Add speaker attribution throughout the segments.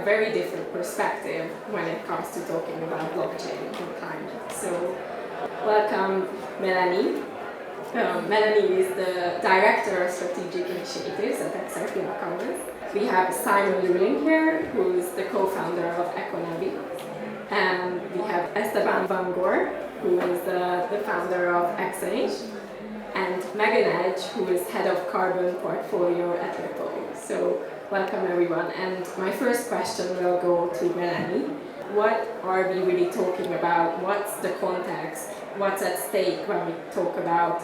Speaker 1: a very different perspective when it comes to talking about blockchain and climate. So, welcome, Mélanie. Mélanie is the Director of Strategic Initiatives at XRPL Commons. We have Simon Luling here, who is the co-founder of Ekonavi. And we have Esteban Van Goor, who is the founder of Xange. And Meghan Edge, who is head of carbon portfolio at Ripple. So, welcome everyone. And my first question will go to Mélanie. What are we really talking about? What's the context? What's at stake when we talk about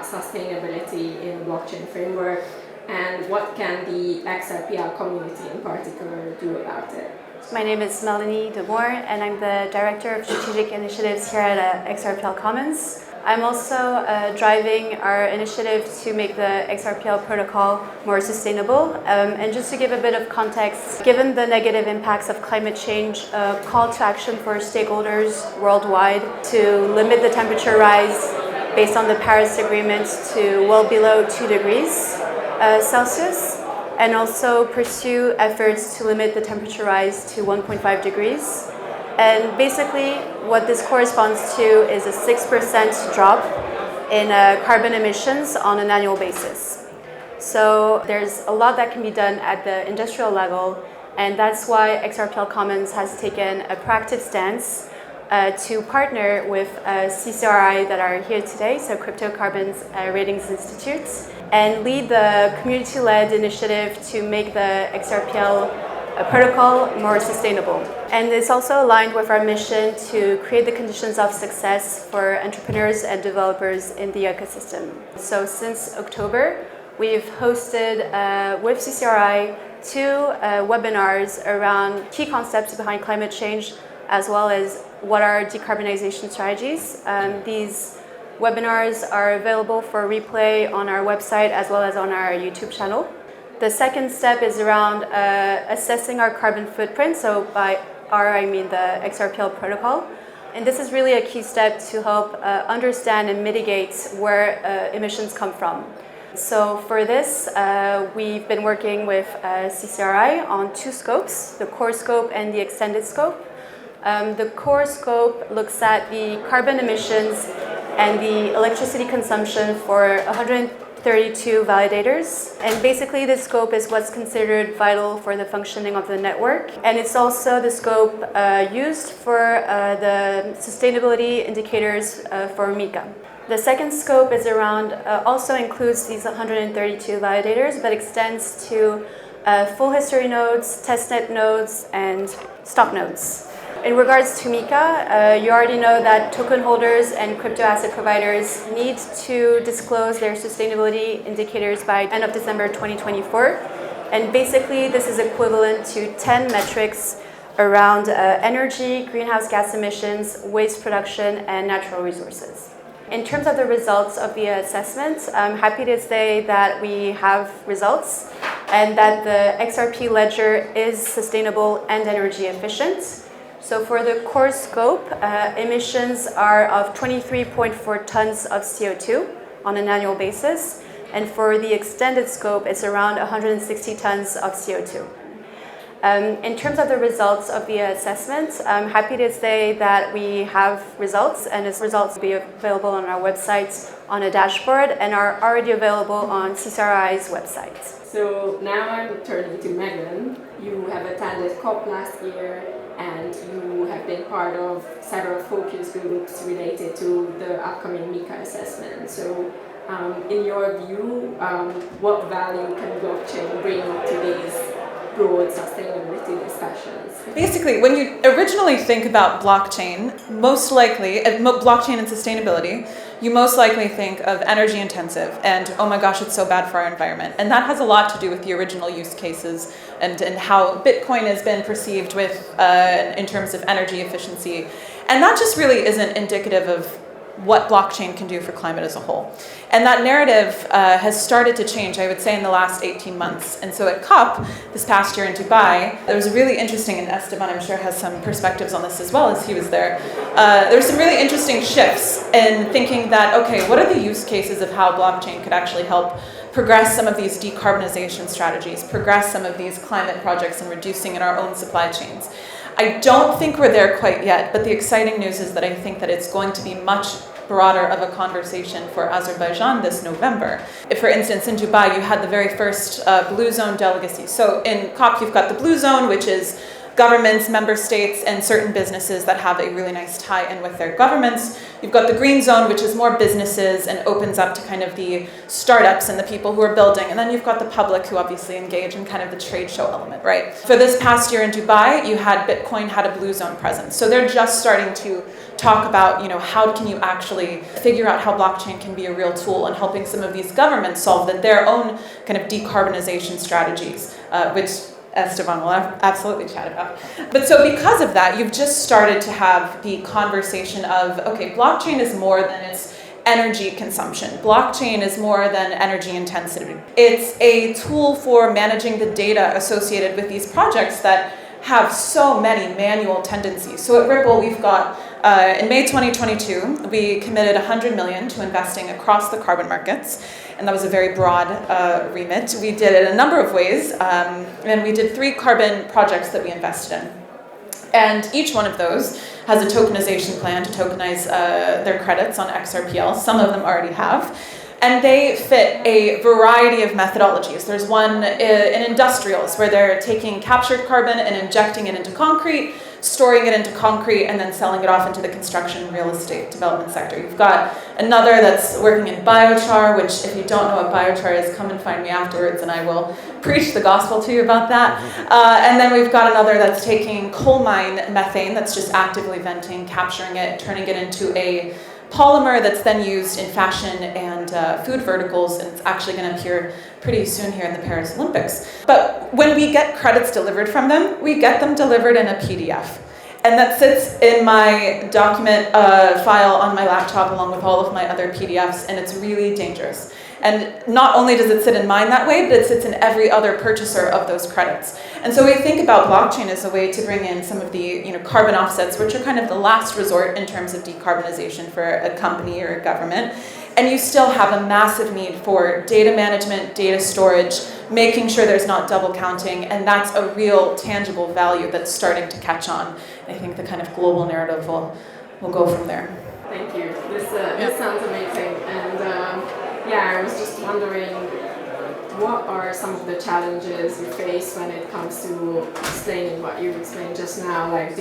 Speaker 1: sustainability in blockchain framework? And what can the XRPL community in particular do about it?
Speaker 2: My name is Mélanie Damour, and I'm the Director of Strategic Initiatives here at XRPL Commons. I'm also driving our initiative to make the XRPL protocol more sustainable. And just to give a bit of context, given the negative impacts of climate change, a call to action for stakeholders worldwide to limit the temperature rise based on the Paris Agreement to well below 2 degrees Celsius, and also pursue efforts to limit the temperature rise to 1.5 degrees. And basically, what this corresponds to is a 6% drop in carbon emissions on an annual basis. So there's a lot that can be done at the industrial level, and that's why XRPL Commons has taken a proactive stance to partner with CCRI that are here today, so Crypto Carbons Ratings Institute, and lead the community-led initiative to make the XRPL protocol more sustainable. And it's also aligned with our mission to create the conditions of success for entrepreneurs and developers in the ecosystem. So since October, we've hosted with CCRI 2 webinars around key concepts behind climate change, as well as what are decarbonization strategies. These webinars are available for replay on our website as well as on our YouTube channel. The second step is around assessing our carbon footprint. So by our, I mean the XRPL protocol. And this is really a key step to help understand and mitigate where emissions come from. So for this, we've been working with CCRI on 2 scopes, the core scope and the extended scope. The core scope looks at the carbon emissions and the electricity consumption for 132 validators. And basically this scope is what's considered vital for the functioning of the network. And it's also the scope used for the sustainability indicators for MiCA. The second scope is around, also includes these 132 validators, but extends to full history nodes, testnet nodes, and stock nodes. In regards to MiCA, you already know that token holders and crypto asset providers need to disclose their sustainability indicators by end of December 2024. And basically, this is equivalent to 10 metrics around energy, greenhouse gas emissions, waste production, and natural resources. In terms of the results of the assessment, I'm happy to say that we have results and that the XRP Ledger is sustainable and energy efficient. So for the core scope, emissions are of 23.4 tons of CO2 on an annual basis. And for the extended scope, it's around 160 tons of CO2. In terms of the results of the assessment, I'm happy to say that we have results, and these results will be available on our website on a dashboard and are already available on CCRI's website.
Speaker 1: So now I'm turning to Meghan. You have attended COP last year, and you have been part of several focus groups related to the upcoming MiCA assessment. So in your view, what value can blockchain bring to these broad sustainability discussions?
Speaker 3: Basically, when you originally think about blockchain, most likely, blockchain and sustainability, you most likely think of energy intensive and, oh my gosh, it's so bad for our environment. And that has a lot to do with the original use cases and how Bitcoin has been perceived with in terms of energy efficiency. And that just really isn't indicative of what blockchain can do for climate as a whole. And that narrative has started to change, I would say, in the last 18 months. And so at COP this past year in Dubai, there was a really interesting, and Esteban, I'm sure, has some perspectives on this as well as he was there. There were some really interesting shifts in thinking that, okay, what are the use cases of how blockchain could actually help progress some of these decarbonization strategies, progress some of these climate projects and reducing in our own supply chains. I don't think we're there quite yet, but the exciting news is that I think that it's going to be much broader of a conversation for Azerbaijan this November. If, for instance, in Dubai, you had the very first Blue Zone delegacy. So in COP, you've got the Blue Zone, which is governments, member states, and certain businesses that have a really nice tie-in with their governments. You've got the Green Zone, which is more businesses and opens up to kind of the startups and the people who are building. And then you've got the public who obviously engage in kind of the trade show element, right? For this past year in Dubai, you had Bitcoin had a Blue Zone presence. So they're just starting to talk about, how can you actually figure out how blockchain can be a real tool and helping some of these governments solve their own kind of decarbonization strategies, which Esteban will absolutely chat about. But so because of that, you've just started to have the conversation of, okay, blockchain is more than its energy consumption. Blockchain is more than energy intensity. It's a tool for managing the data associated with these projects that have so many manual tendencies. So at Ripple, we've got, in May 2022, we committed 100 million to investing across the carbon markets. And that was a very broad remit. We did it a number of ways, and we did 3 carbon projects that we invested in. And each one of those has a tokenization plan to tokenize their credits on XRPL. Some of them already have. And they fit a variety of methodologies. There's one in industrials where they're taking captured carbon and injecting it into concrete, storing it into concrete, and then selling it off into the construction and real estate development sector. You've got another that's working in biochar, which if you don't know what biochar is, come and find me afterwards and I will preach the gospel to you about that. And then we've got another that's taking coal mine methane that's just actively venting, capturing it, turning it into a polymer that's then used in fashion and food verticals, and it's actually going to appear pretty soon here in the Paris Olympics. But when we get credits delivered from them, we get them delivered in a PDF. And that sits in my document file on my laptop along with all of my other PDFs, and it's really dangerous. And not only does it sit in mine that way, but it sits in every other purchaser of those credits. And so we think about blockchain as a way to bring in some of the carbon offsets, which are kind of the last resort in terms of decarbonization for a company or a government. And you still have a massive need for data management, data storage, making sure there's not double counting, and that's a real tangible value that's starting to catch on. I think the kind of global narrative will go from there.
Speaker 1: Thank you. This sounds amazing. And I was just wondering, what are some of the challenges you face when it comes to explaining what you explained just now? Like,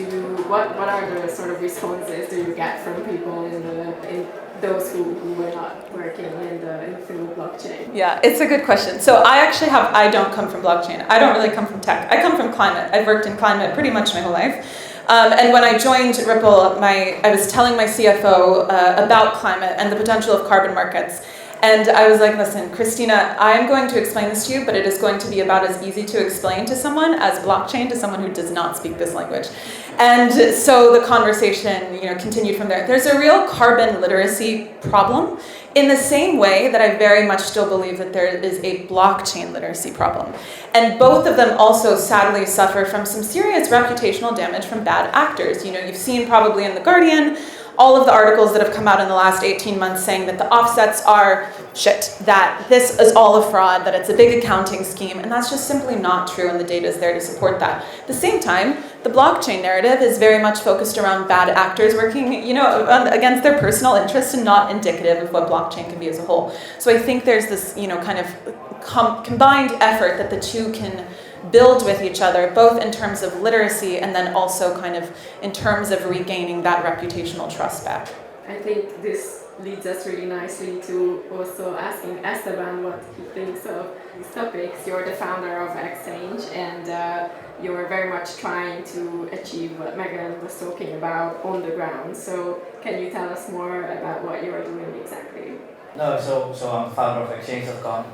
Speaker 1: what are the sort of responses do you get from people in those who were not working in the field of blockchain?
Speaker 3: Yeah, it's a good question. So I don't come from blockchain. I don't really come from tech. I come from climate. I've worked in climate pretty much my whole life. And when I joined Ripple, I was telling my CFO about climate and the potential of carbon markets. And I was like, listen, Christina, I am going to explain this to you, but it is going to be about as easy to explain to someone as blockchain to someone who does not speak this language. And so the conversation, continued from there. There's a real carbon literacy problem in the same way that I very much still believe that there is a blockchain literacy problem. And both of them also sadly suffer from some serious reputational damage from bad actors. You've seen probably in The Guardian, all of the articles that have come out in the last 18 months saying that the offsets are shit, that this is all a fraud, that it's a big accounting scheme, and that's just simply not true, and the data is there to support that. At the same time, the blockchain narrative is very much focused around bad actors working, against their personal interests and not indicative of what blockchain can be as a whole. So I think there's this, kind of combined effort that the two can build with each other, both in terms of literacy and then also kind of in terms of regaining that reputational trust back.
Speaker 1: I think this leads us really nicely to also asking Esteban what he thinks of these topics. You're the founder of Xange, and you're very much trying to achieve what Meghan was talking about on the ground. So can you tell us more about what you're doing exactly?
Speaker 4: No, so I'm founder of Exchange.com.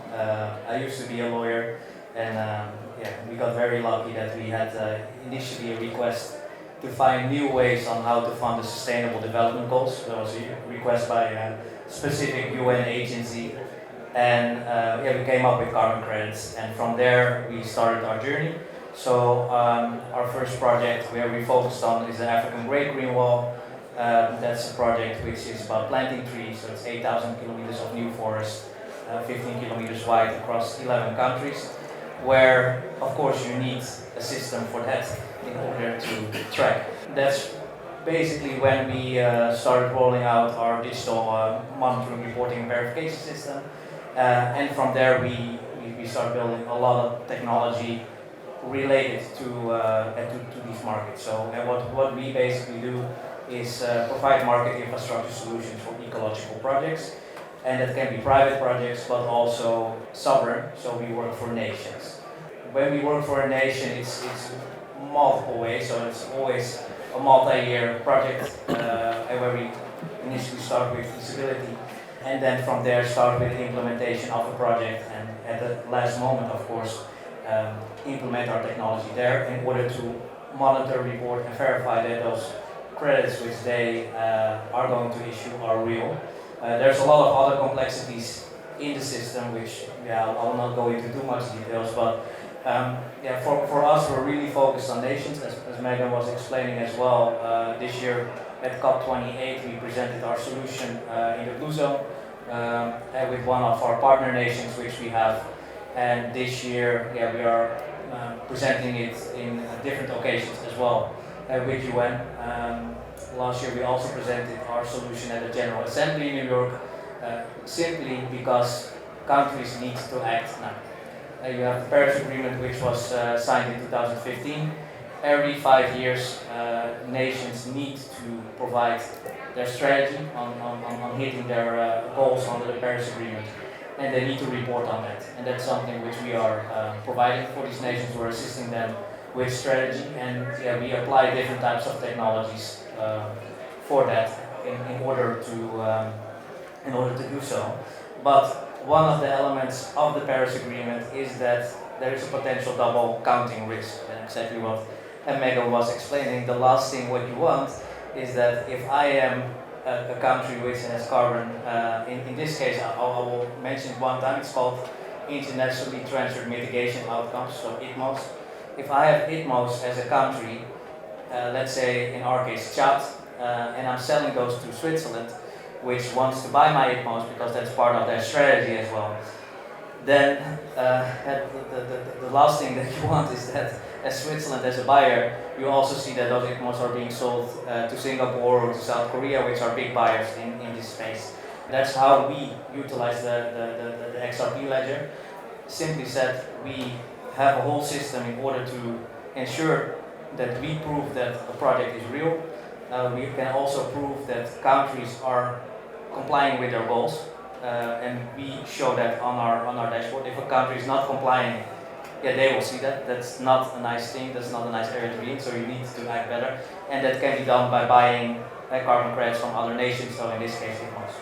Speaker 4: I used to be a lawyer, and we got very lucky that we had initially a request to find new ways on how to fund the Sustainable Development Goals. There was a request by a specific UN agency, and we came up with carbon credits, and from there we started our journey. So our first project where we focused on is the African Great Green Wall. That's a project which is about planting trees, so it's 8,000 kilometers of new forest 15 kilometers wide across 11 countries, where of course you need a system for that in order to track. That's basically when we started rolling out our digital monitoring, reporting, and verification system, and from there we started building a lot of technology related to these markets. So what we basically do is provide market infrastructure solutions for ecological projects, and that can be private projects but also sovereign, so we work for nations. When we work for a nation, it's multiple ways, so it's always a multi-year project where we initially start with feasibility and then from there start with the implementation of a project, and at the last moment of course implement our technology there in order to monitor, report and verify that those credits which they are going to issue are real. There's a lot of other complexities in the system which I will not go into too much details, but for us we're really focused on nations, as Meghan was explaining as well. This year at COP28 we presented our solution in the Blue Zone with one of our partner nations which we have, and this year we are presenting it in different occasions as well with UN. Last year we also presented our solution at the General Assembly in New York, simply because countries need to act now. You have the Paris Agreement which was signed in 2015. Every 5 years nations need to provide their strategy on hitting their goals under the Paris Agreement, and they need to report on that, and that's something which we are providing for these nations. We're assisting them with strategy, and we apply different types of technologies for that in order to do so. But one of the elements of the Paris Agreement is that there is a potential double counting risk, and exactly what Meghan was explaining. The last thing what you want is that if I am a country which has carbon, in this case I will mention it one time, it's called Internationally Transferred Mitigation Outcomes, so ITMOs. If I have ITMOs as a country, let's say in our case Chad, and I'm selling those to Switzerland, which wants to buy my ITMOs because that's part of their strategy as well, then the last thing that you want is that as Switzerland, as a buyer, you also see that those ITMOs are being sold to Singapore or to South Korea, which are big buyers in this space. That's how we utilize the XRP Ledger. Simply said, we have a whole system in order to ensure that we prove that a project is real. We can also prove that countries are complying with their goals, and we show that on our dashboard. If a country is not complying, they will see that. That's not a nice thing, that's not a nice area to be in, so you need to act better. And that can be done by buying carbon credits from other nations, so in this case ITMOs.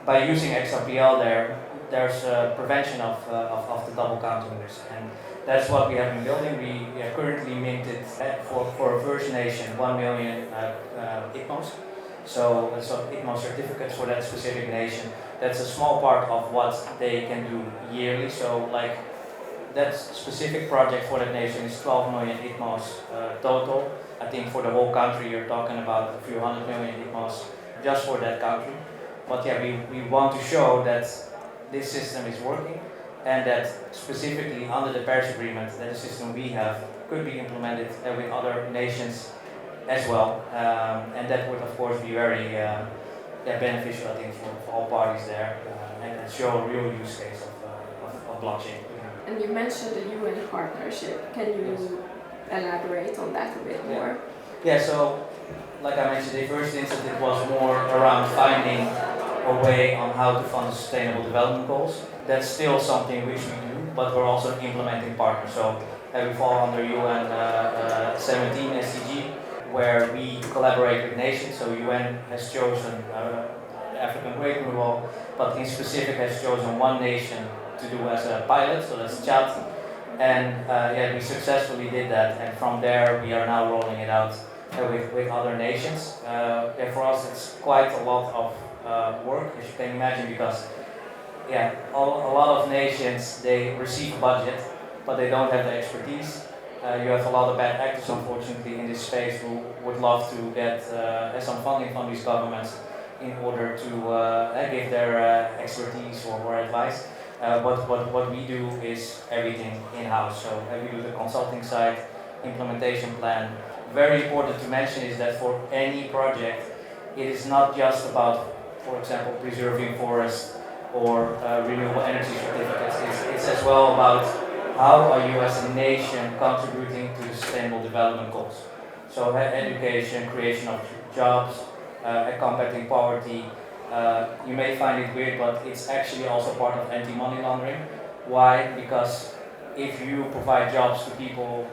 Speaker 4: By using XRPL there's prevention of the double counting risk, and that's what we have been building. We have currently minted for a first nation 1 million ITMOs. So ITMO certificates for that specific nation. That's a small part of what they can do yearly. So like that specific project for that nation is 12 million ITMOs total. I think for the whole country you're talking about a few 100 million ITMOs just for that country. But we want to show that this system is working, and that specifically under the Paris Agreement that the system we have could be implemented with other nations as well, and that would of course be very beneficial, I think, for all parties there, and show a real use case of blockchain.
Speaker 1: And you mentioned the UN partnership. Can you elaborate on that a bit more?
Speaker 4: Yeah, so like I mentioned, the first instance it was more around finding a way on how to fund the Sustainable Development Goals. That's still something which we do, but we're also an implementing partner. So we fall under UN 17 SDG, where we collaborate with nations. So UN has chosen the African Great Removal, but in specific has chosen one nation to do as a pilot, so that's Chad. And we successfully did that, and from there we are now rolling it out with other nations. For us it's quite a lot of work, as you can imagine, because a lot of nations, they receive budget, but they don't have the expertise. You have a lot of bad actors, unfortunately, in this space who would love to get some funding from these governments in order to give their expertise or advice. what we do is everything in-house. So we do the consulting side, implementation plan. Very important to mention is that for any project, it is not just about, for example, preserving forests or renewable energy certificates. It's as well about how are you as a nation contributing to the Sustainable Development Goals. So education, creation of jobs, combating poverty. You may find it weird, but it's actually also part of anti-money laundering. Why? Because if you provide jobs to people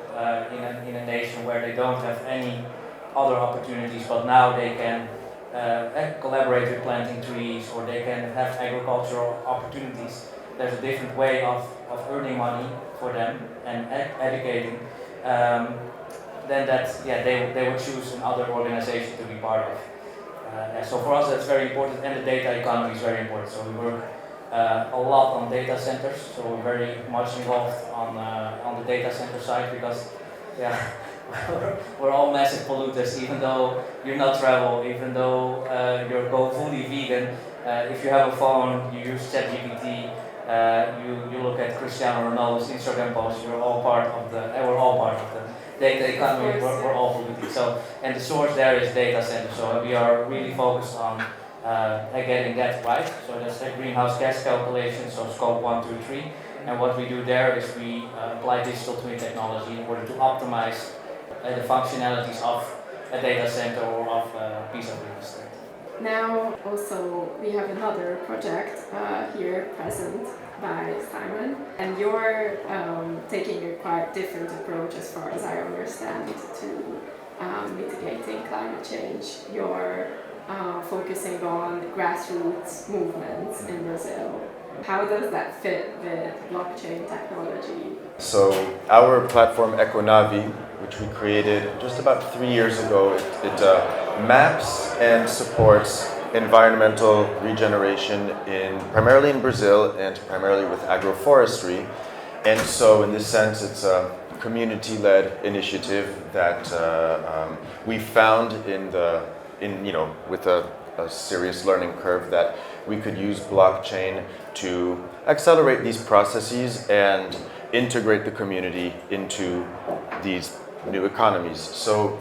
Speaker 4: in a nation where they don't have any other opportunities, but now they can collaborate with planting trees, or they can have agricultural opportunities, there's a different way of earning money for them and educating, then they would choose another organization to be part of. So for us that's very important, and the data economy is very important. So we work a lot on data centers, so we're very much involved on the data center side, because we're all massive polluters, even though you're not travel, even though you're fully vegan. If you have a phone, you use ChatGPT, you look at Cristiano Ronaldo's Instagram posts, we're all part of the data economy, we're all polluting. So, and the source there is data center, so we are really focused on getting that right. So that's the greenhouse gas calculation, so scope 1, 2, 3. And what we do there is we apply digital twin technology in order to optimize the functionalities of a data center or of a piece of real estate.
Speaker 1: Now also we have another project here present by Simon, and you're taking a quite different approach, as far as I understand, to mitigating climate change. You're focusing on grassroots movements in Brazil. How does that fit with blockchain technology?
Speaker 5: So our platform Ekonavi, which we created just about 3 years ago, it maps and supports environmental regeneration primarily in Brazil and primarily with agroforestry. And so in this sense, it's a community-led initiative that we found with a serious learning curve, that we could use blockchain to accelerate these processes and integrate the community into these new economies. So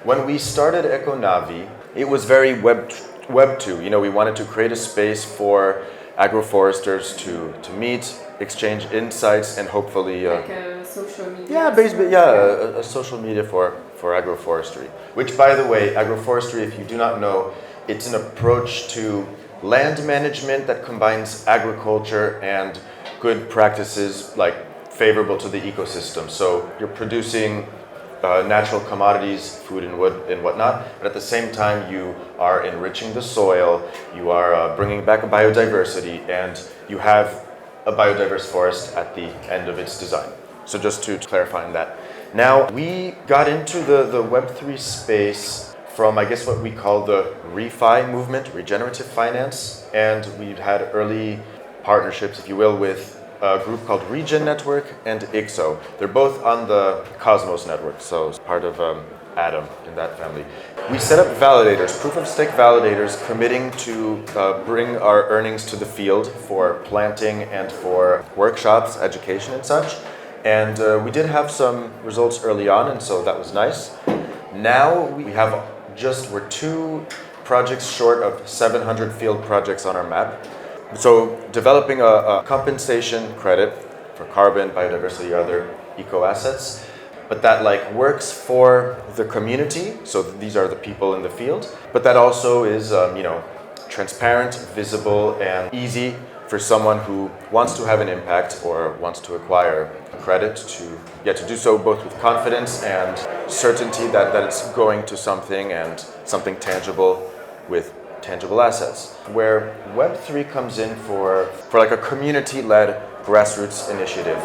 Speaker 5: when we started Ekonavi, it was very Web 2. We wanted to create a space for agroforesters to meet, exchange insights, and hopefully
Speaker 1: like a social media.
Speaker 5: Yeah, basically, a social media for agroforestry. Which, by the way, agroforestry, if you do not know, it's an approach to land management that combines agriculture and good practices like favorable to the ecosystem. So you're producing natural commodities, food and wood and whatnot, but at the same time you are enriching the soil, you are bringing back biodiversity, and you have a biodiverse forest at the end of its design. So just to clarify on that. Now, we got into the Web3 space from, I guess, what we call the ReFi movement, regenerative finance, and we've had early partnerships, if you will, with a group called Regen Network and IXO. They're both on the Cosmos network, so it's part of Atom in that family. We set up validators, proof-of-stake validators, committing to bring our earnings to the field for planting and for workshops, education and such. And we did have some results early on, and so that was nice. Now we're 2 projects short of 700 field projects on our map. So developing a compensation credit for carbon, biodiversity, other eco assets, but that works for the community. So these are the people in the field, but that also is transparent, visible, and easy for someone who wants to have an impact or wants to acquire credit to do so both with confidence and certainty that it's going to something, and something tangible with tangible assets. Where Web3 comes in for a community-led grassroots initiative.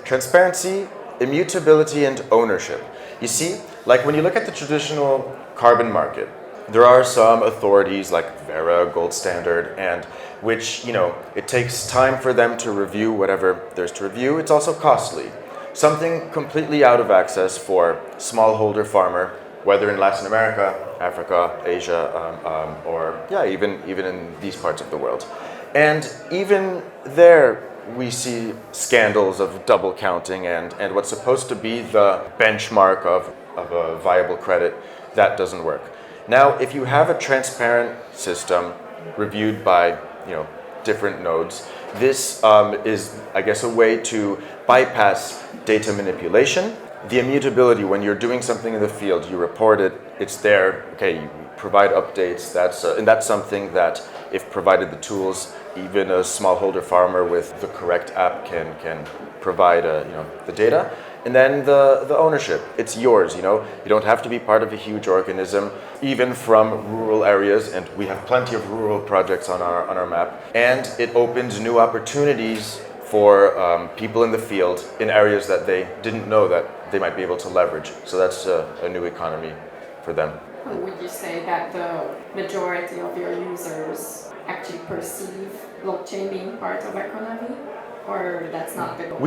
Speaker 5: Transparency, immutability, and ownership. You see, when you look at the traditional carbon market, there are some authorities like Vera, Gold Standard, and which, it takes time for them to review whatever there's to review. It's also costly. Something completely out of access for smallholder farmer, whether in Latin America, Africa, Asia, or even in these parts of the world. And even there, we see scandals of double counting and what's supposed to be the benchmark of a viable credit, that doesn't work. Now, if you have a transparent system reviewed by different nodes, this is, I guess, a way to bypass data manipulation. The immutability, when you're doing something in the field, you report it, it's there, okay, you provide updates, and that's something that, if provided the tools, even a smallholder farmer with the correct app can provide the data. And then the ownership, it's yours, you don't have to be part of a huge organism, even from rural areas, and we have plenty of rural projects on our map. And it opens new opportunities for people in the field in areas that they didn't know that they might be able to leverage. So that's a new economy for them.
Speaker 1: Would you say that the majority of your users actually perceive blockchain being part of Ekonavi? Or that's not the goal?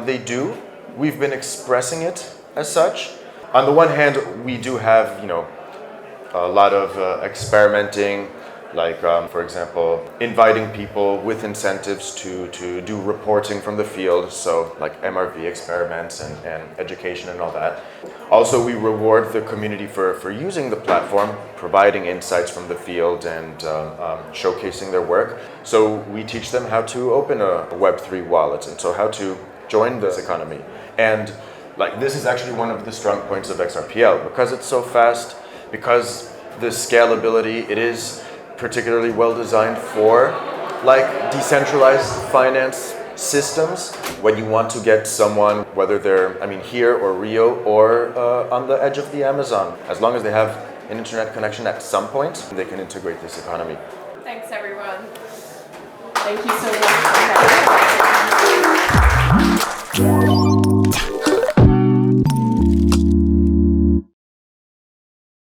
Speaker 1: They do. We've been expressing it as such. On the one hand, we do have, a lot of experimenting, like, for example, inviting people with incentives to do reporting from the field, so like MRV experiments and education and all that. Also, we reward the community for using the platform, providing insights from the field and showcasing their work. So we teach them how to open a Web3 wallet, and so how to join this economy. And this is actually one of the strong points of XRPL, because it's so fast, because the scalability, it is particularly well designed for decentralized finance systems. When you want to get someone, whether they're here or Rio or on the edge of the Amazon, as long as they have an internet connection at some point, they can integrate this economy. Thanks everyone. Thank you so much.